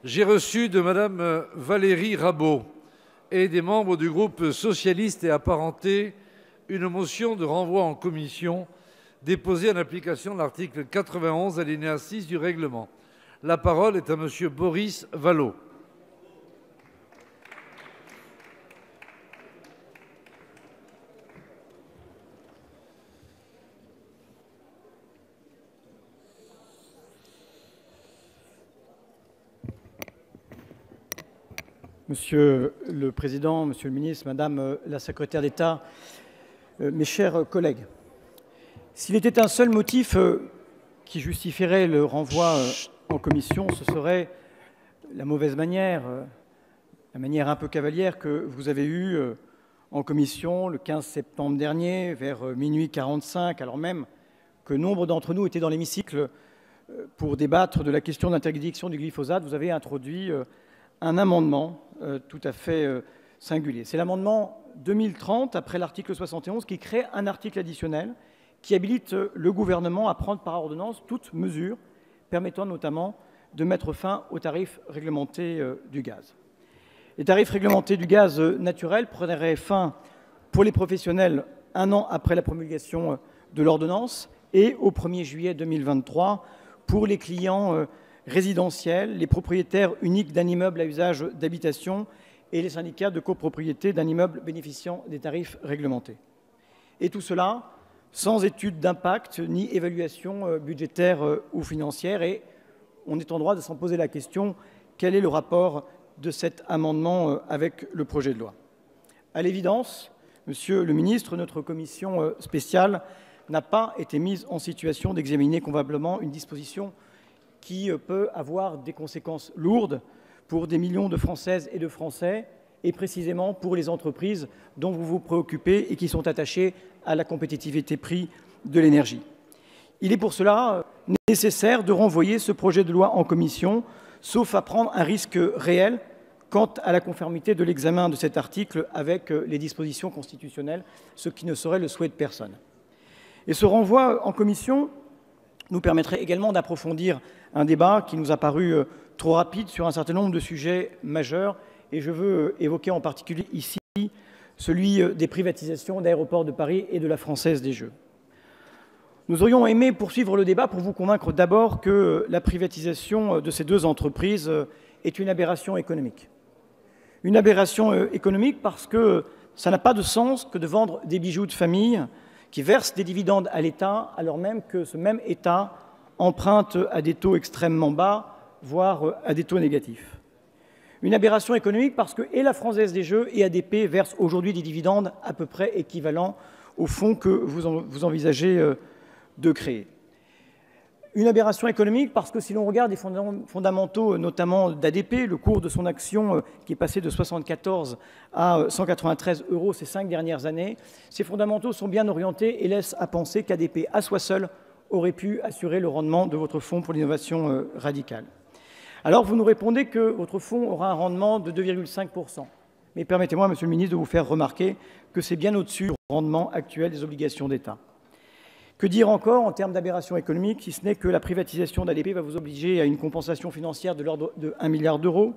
J'ai reçu de Madame Valérie Rabault et des membres du groupe socialiste et apparentés une motion de renvoi en commission déposée en application de l'article 91 alinéa 6 du règlement. La parole est à Monsieur Boris Vallaud. Monsieur le Président, Monsieur le Ministre, Madame la Secrétaire d'État, mes chers collègues, s'il était un seul motif qui justifierait le renvoi en commission, ce serait la mauvaise manière, la manière un peu cavalière que vous avez eue en commission le 15 septembre dernier, vers minuit 45, alors même que nombre d'entre nous étaient dans l'hémicycle pour débattre de la question d'interdiction du glyphosate. Vous avez introduit un amendement tout à fait singulier. C'est l'amendement 2030, après l'article 71, qui crée un article additionnel qui habilite le gouvernement à prendre par ordonnance toute mesure permettant notamment de mettre fin aux tarifs réglementés du gaz. Les tarifs réglementés du gaz naturel prendraient fin pour les professionnels un an après la promulgation de l'ordonnance et au 1er juillet 2023 pour les clients résidentiels, les propriétaires uniques d'un immeuble à usage d'habitation et les syndicats de copropriété d'un immeuble bénéficiant des tarifs réglementés. Et tout cela sans étude d'impact ni évaluation budgétaire ou financière. Et on est en droit de s'en poser la question, quel est le rapport de cet amendement avec le projet de loi? À l'évidence, Monsieur le Ministre, notre commission spéciale n'a pas été mise en situation d'examiner convenablement une disposition qui peut avoir des conséquences lourdes pour des millions de Françaises et de Français, et précisément pour les entreprises dont vous vous préoccupez et qui sont attachées à la compétitivité prix de l'énergie. Il est pour cela nécessaire de renvoyer ce projet de loi en commission, sauf à prendre un risque réel quant à la conformité de l'examen de cet article avec les dispositions constitutionnelles, ce qui ne serait le souhait de personne. Et ce renvoi en commission nous permettrait également d'approfondir un débat qui nous a paru trop rapide sur un certain nombre de sujets majeurs. Et je veux évoquer en particulier ici celui des privatisations d'Aéroports de Paris et de la Française des Jeux. Nous aurions aimé poursuivre le débat pour vous convaincre d'abord que la privatisation de ces deux entreprises est une aberration économique. Une aberration économique parce que ça n'a pas de sens que de vendre des bijoux de famille qui versent des dividendes à l'État, alors même que ce même État emprunte à des taux extrêmement bas, voire à des taux négatifs. Une aberration économique parce que et la Française des Jeux et ADP versent aujourd'hui des dividendes à peu près équivalents au fonds que vous envisagez de créer. Une aberration économique parce que si l'on regarde les fondamentaux, notamment d'ADP, le cours de son action qui est passé de 74 à 193 € ces 5 dernières années, ces fondamentaux sont bien orientés et laissent à penser qu'ADP, à soi seul, aurait pu assurer le rendement de votre fonds pour l'innovation radicale. Alors vous nous répondez que votre fonds aura un rendement de 2,5 %. Mais permettez-moi, Monsieur le Ministre, de vous faire remarquer que c'est bien au-dessus du rendement actuel des obligations d'État. Que dire encore en termes d'aberration économique, si ce n'est que la privatisation d'ADP va vous obliger à une compensation financière de l'ordre de 1 milliard d'euros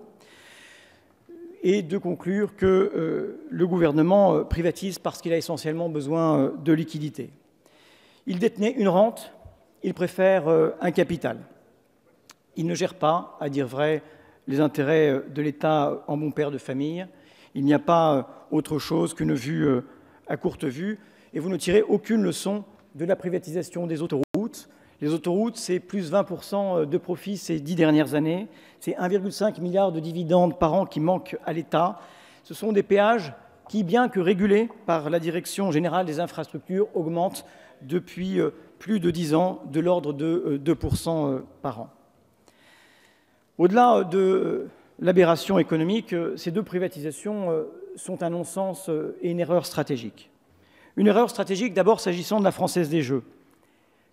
et de conclure que le gouvernement privatise parce qu'il a essentiellement besoin de liquidités. Il détenait une rente, il préfère un capital. Il ne gère pas, à dire vrai, les intérêts de l'État en bon père de famille. Il n'y a pas autre chose qu'une vue à courte vue. Et vous ne tirez aucune leçon de la privatisation des autoroutes. Les autoroutes, c'est plus 20% de profit ces 10 dernières années. C'est 1,5 milliard de dividendes par an qui manquent à l'État. Ce sont des péages qui, bien que régulés par la Direction générale des infrastructures, augmentent depuis plus de 10 ans de l'ordre de 2% par an. Au-delà de l'aberration économique, ces deux privatisations sont un non-sens et une erreur stratégique. Une erreur stratégique d'abord s'agissant de la Française des Jeux.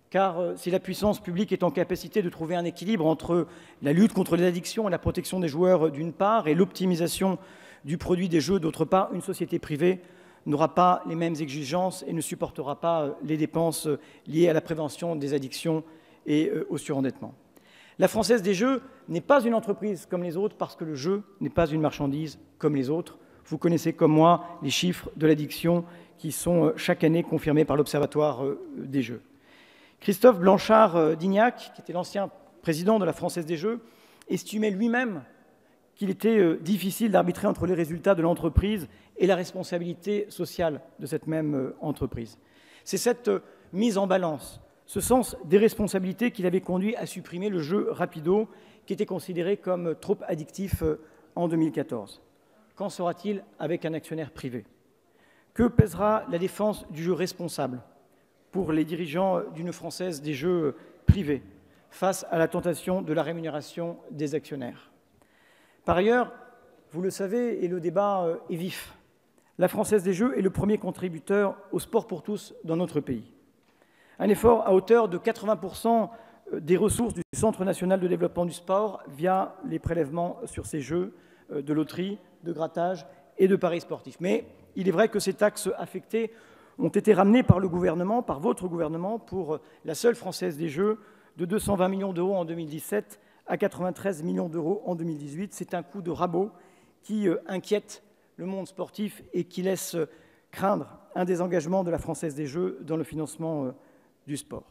Car si la puissance publique est en capacité de trouver un équilibre entre la lutte contre les addictions et la protection des joueurs d'une part et l'optimisation du produit des jeux d'autre part, une société privée n'aura pas les mêmes exigences et ne supportera pas les dépenses liées à la prévention des addictions et au surendettement. La Française des Jeux n'est pas une entreprise comme les autres parce que le jeu n'est pas une marchandise comme les autres. Vous connaissez comme moi les chiffres de l'addiction qui sont chaque année confirmés par l'Observatoire des Jeux. Christophe Blanchard-Dignac, qui était l'ancien président de la Française des Jeux, estimait lui-même qu'il était difficile d'arbitrer entre les résultats de l'entreprise et la responsabilité sociale de cette même entreprise. C'est cette mise en balance, ce sens des responsabilités qui l'avait conduit à supprimer le jeu Rapido, qui était considéré comme trop addictif en 2014. Qu'en sera-t-il avec un actionnaire privé? Que pèsera la défense du jeu responsable pour les dirigeants d'une Française des Jeux privée face à la tentation de la rémunération des actionnaires? Par ailleurs, vous le savez, et le débat est vif, la Française des Jeux est le premier contributeur au sport pour tous dans notre pays. Un effort à hauteur de 80% des ressources du Centre national de développement du sport via les prélèvements sur ces jeux de loterie, de grattage et de paris sportifs. Mais il est vrai que ces taxes affectées ont été ramenées par le gouvernement, par votre gouvernement, pour la seule Française des Jeux, de 220 millions d'euros en 2017 à 93 millions d'euros en 2018. C'est un coup de rabot qui inquiète le monde sportif et qui laisse craindre un désengagement de la Française des Jeux dans le financement du sport.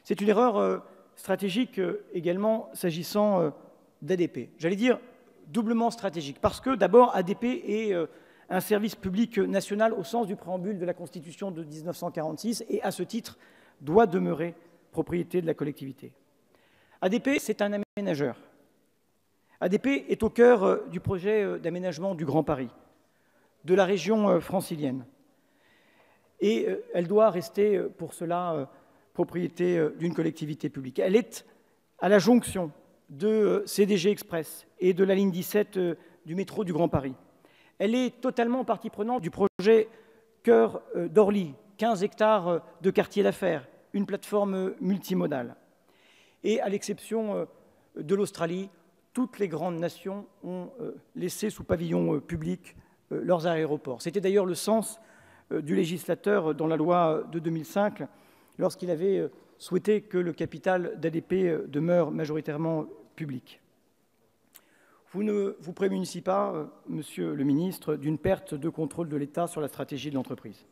C'est une erreur stratégique également s'agissant d'ADP. J'allais dire doublement stratégique, parce que d'abord ADP est un service public national au sens du préambule de la Constitution de 1946 et à ce titre doit demeurer propriété de la collectivité. ADP, c'est un aménageur. ADP est au cœur du projet d'aménagement du Grand Paris, de la région francilienne. Et elle doit rester pour cela propriété d'une collectivité publique. Elle est à la jonction de CDG Express et de la ligne 17 du métro du Grand Paris. Elle est totalement partie prenante du projet Cœur d'Orly, 15 hectares de quartier d'affaires, une plateforme multimodale. Et à l'exception de l'Australie, toutes les grandes nations ont laissé sous pavillon public leurs aéroports. C'était d'ailleurs le sens du législateur dans la loi de 2005, lorsqu'il avait souhaité que le capital d'ADP demeure majoritairement public. Vous ne vous prémunissez pas, Monsieur le ministre, d'une perte de contrôle de l'État sur la stratégie de l'entreprise.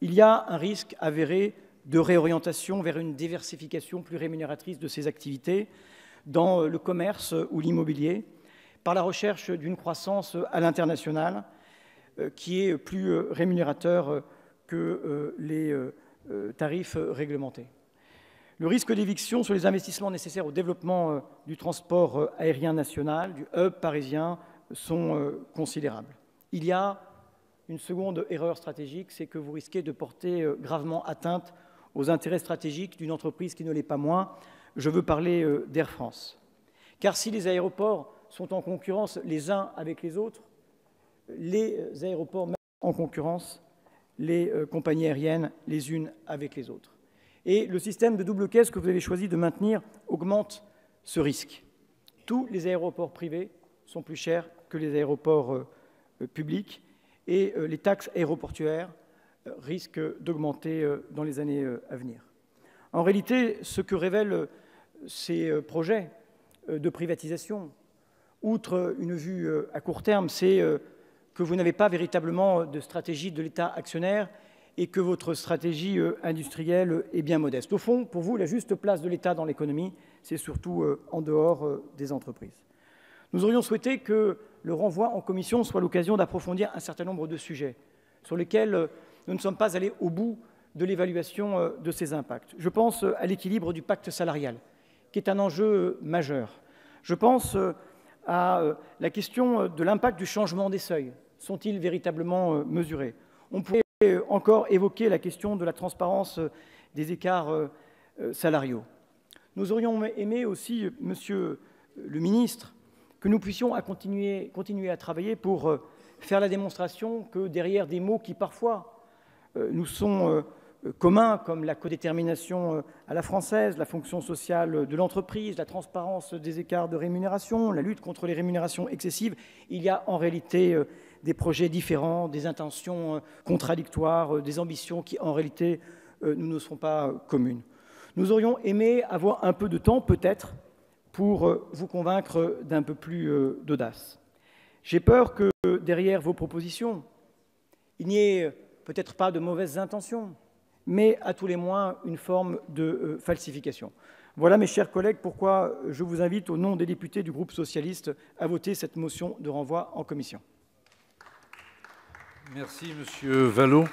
Il y a un risque avéré de réorientation vers une diversification plus rémunératrice de ses activités dans le commerce ou l'immobilier, par la recherche d'une croissance à l'international qui est plus rémunérateur que les tarifs réglementés. Le risque d'éviction sur les investissements nécessaires au développement du transport aérien national, du hub parisien, sont considérables. Il y a une seconde erreur stratégique, c'est que vous risquez de porter gravement atteinte aux intérêts stratégiques d'une entreprise qui ne l'est pas moins. Je veux parler d'Air France. Car si les aéroports sont en concurrence les uns avec les autres, les aéroports mettent en concurrence les compagnies aériennes les unes avec les autres. Et le système de double caisse que vous avez choisi de maintenir augmente ce risque. Tous les aéroports privés sont plus chers que les aéroports publics et les taxes aéroportuaires risquent d'augmenter dans les années à venir. En réalité, ce que révèlent ces projets de privatisation, outre une vue à court terme, c'est que vous n'avez pas véritablement de stratégie de l'État actionnaire et que votre stratégie industrielle est bien modeste. Au fond, pour vous, la juste place de l'État dans l'économie, c'est surtout en dehors des entreprises. Nous aurions souhaité que le renvoi en commission soit l'occasion d'approfondir un certain nombre de sujets sur lesquels nous ne sommes pas allés au bout de l'évaluation de ces impacts. Je pense à l'équilibre du pacte salarial, qui est un enjeu majeur. Je pense à la question de l'impact du changement des seuils. Sont-ils véritablement mesurés? On pourrait encore évoquer la question de la transparence des écarts salariaux. Nous aurions aimé aussi, Monsieur le ministre, que nous puissions continuer à travailler pour faire la démonstration que derrière des mots qui parfois nous sont communs, comme la codétermination à la française, la fonction sociale de l'entreprise, la transparence des écarts de rémunération, la lutte contre les rémunérations excessives, il y a en réalité des projets différents, des intentions contradictoires, des ambitions qui en réalité nous ne seront pas communes. Nous aurions aimé avoir un peu de temps, peut-être, pour vous convaincre d'un peu plus d'audace. J'ai peur que derrière vos propositions, il n'y ait peut-être pas de mauvaises intentions, mais à tout les moins une forme de falsification. Voilà, mes chers collègues, pourquoi je vous invite, au nom des députés du groupe socialiste, à voter cette motion de renvoi en commission. Merci, Monsieur Vallot.